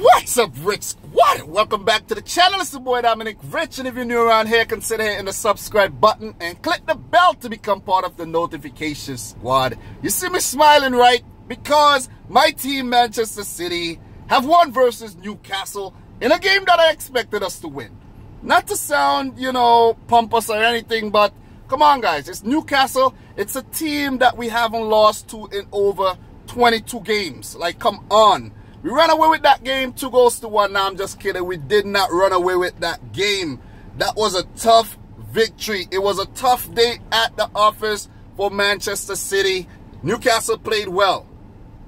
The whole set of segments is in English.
What's up, Rich Squad? Welcome back to the channel. It's the boy Dominic Rich, and if you're new around here, consider hitting the subscribe button and click the bell to become part of the notification squad. You see me smiling, right? Because my team, Manchester City, have won versus Newcastle in a game that I expected us to win. Not to sound, pompous or anything, but come on, guys. It's Newcastle. It's a team that we haven't lost to in over 22 games. Like, come on. We ran away with that game 2-1. Now, I'm just kidding. We did not run away with that game. That was a tough victory. It was a tough day at the office for Manchester City. Newcastle played well.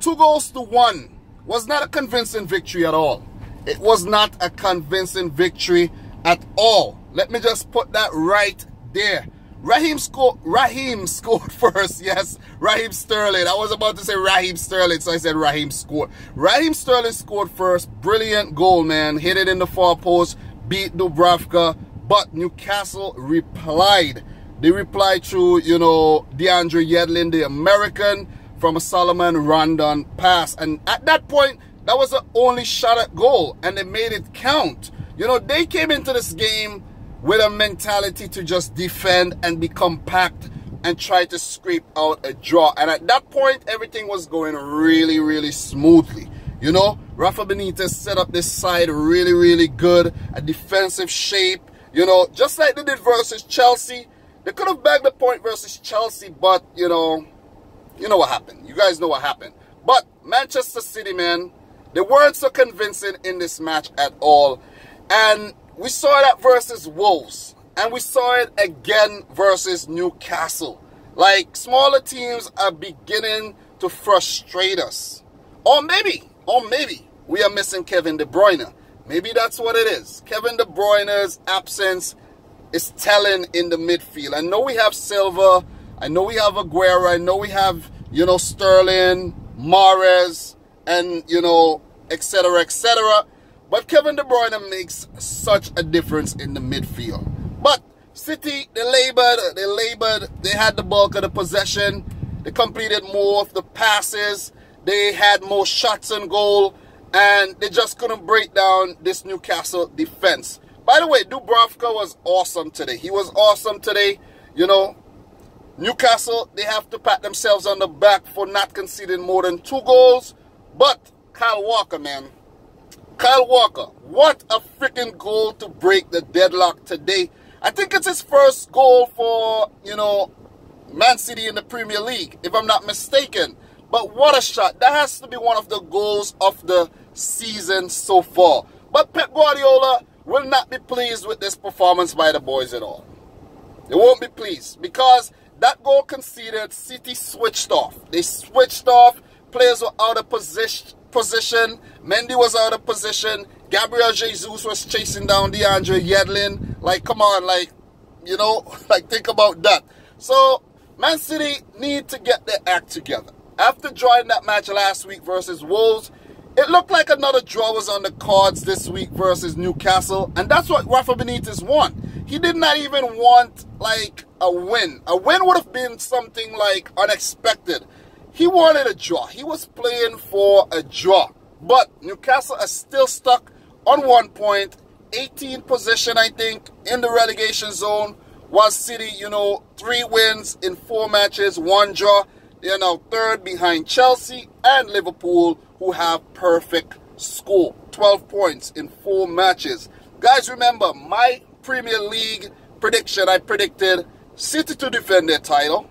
2-1 was not a convincing victory at all. It was not a convincing victory at all. Let me just put that right there. Raheem scored first. Yes, Raheem Sterling. I was about to say Raheem Sterling, so I said Raheem scored. Raheem Sterling scored first. Brilliant goal, man. Hit it in the far post, beat Dubravka, but Newcastle replied. They replied through, DeAndre Yedlin, the American, from a Solomon Rondon pass. And at that point, that was the only shot at goal, and they made it count. They came into this game with a mentality to just defend and be compact and try to scrape out a draw. And at that point, everything was going really, really smoothly. Rafa Benitez set up this side really, really good. A defensive shape, just like they did versus Chelsea. They could have bagged the point versus Chelsea, but, you know what happened. You guys know what happened. But Manchester City, man, they weren't so convincing in this match at all. And we saw that versus Wolves, and we saw it again versus Newcastle. Like, smaller teams are beginning to frustrate us. Or maybe we are missing Kevin De Bruyne. Maybe that's what it is. Kevin De Bruyne's absence is telling in the midfield. I know we have Silva, I know we have Aguero, I know we have, Sterling, Mahrez, and, etc., etc., but Kevin De Bruyne makes such a difference in the midfield. But City, they labored, they had the bulk of the possession, they completed more of the passes, they had more shots on goal, and they just couldn't break down this Newcastle defense. By the way, Dubravka was awesome today. He was awesome today. Newcastle, they have to pat themselves on the back for not conceding more than 2 goals. But Kyle Walker, man. Kyle Walker, what a freaking goal to break the deadlock today. I think it's his first goal for, Man City in the Premier League, if I'm not mistaken. But what a shot. That has to be one of the goals of the season so far. But Pep Guardiola will not be pleased with this performance by the boys at all. They won't be pleased because that goal conceded, City switched off. They switched off. Players were out of position. Mendy was out of position. Gabriel Jesus was chasing down DeAndre Yedlin. Like, come on, think about that. So, Man City need to get their act together. After drawing that match last week versus Wolves, it looked like another draw was on the cards this week versus Newcastle. And that's what Rafa Benitez want. He did not even want, a win. A win would have been something, unexpected. He wanted a draw. He was playing for a draw. But Newcastle is still stuck on 1 point. 18th position, I think, in the relegation zone. While City, 3 wins in 4 matches, 1 draw. They are now 3rd behind Chelsea and Liverpool, who have perfect score. 12 points in 4 matches. Guys, remember, my Premier League prediction, I predicted City to defend their title,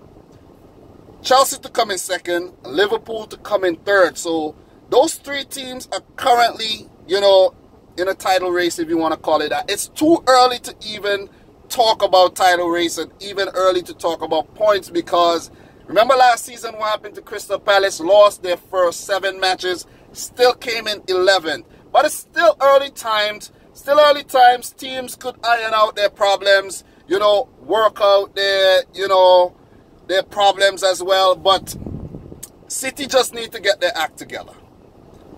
Chelsea to come in 2nd, Liverpool to come in 3rd. So those 3 teams are currently, in a title race, if you want to call it that. It's too early to even talk about title race and even early to talk about points because remember last season what happened to Crystal Palace? Lost their first 7 matches, still came in 11th. But it's still early times. Still early times. Teams could iron out their problems, work out their problems as well, but City just need to get their act together.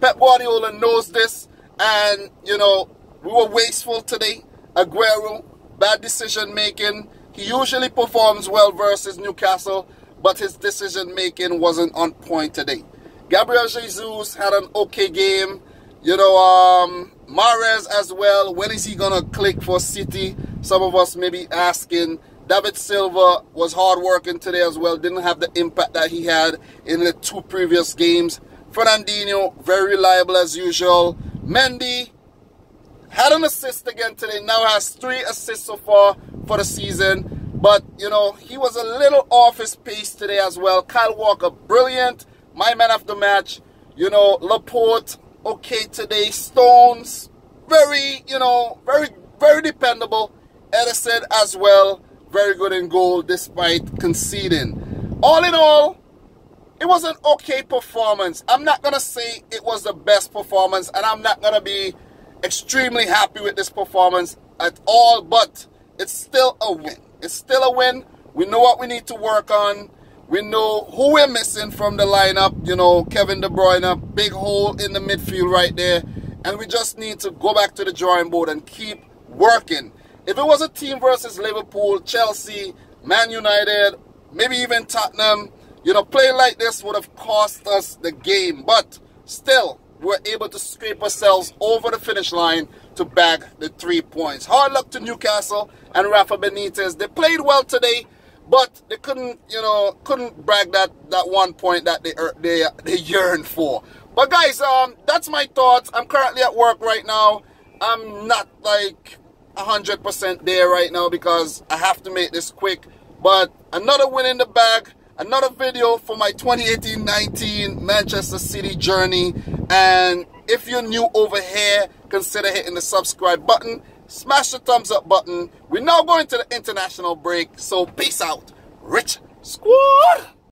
Pep Guardiola knows this, and, we were wasteful today. Aguero, bad decision making. He usually performs well versus Newcastle, but his decision making wasn't on point today. Gabriel Jesus had an okay game. You know, Mahrez as well. When is he going to click for City? Some of us may be asking. David Silva was hard working today as well. Didn't have the impact that he had in the 2 previous games. Fernandinho, very reliable as usual. Mendy had an assist again today. Now has 3 assists so far for the season. But, you know, he was a little off his pace today as well. Kyle Walker, brilliant. My man of the match. You know, Laporte, okay today. Stones, very, you know, very dependable. Edison as well, very good in goal despite conceding. All in all, it was an okay performance. I'm not going to say it was the best performance, and I'm not going to be extremely happy with this performance at all, but it's still a win. It's still a win. We know what we need to work on. We know who we're missing from the lineup. You know, Kevin De Bruyne, big hole in the midfield right there. And we just need to go back to the drawing board and keep working. If it was a team versus Liverpool, Chelsea, Man United, maybe even Tottenham, you know, playing like this would have cost us the game. But still, we're able to scrape ourselves over the finish line to bag the 3 points. Hard luck to Newcastle and Rafa Benitez. They played well today, but they couldn't, you know, brag that 1 point that they yearned for. But guys, that's my thoughts. I'm currently at work right now. I'm not like 100% there right now because I have to make this quick. But another win in the bag. Another video for my 2018-19 Manchester City journey. And if you're new over here, consider hitting the subscribe button. Smash the thumbs up button. We're now going to the international break. So peace out, Rich Squad.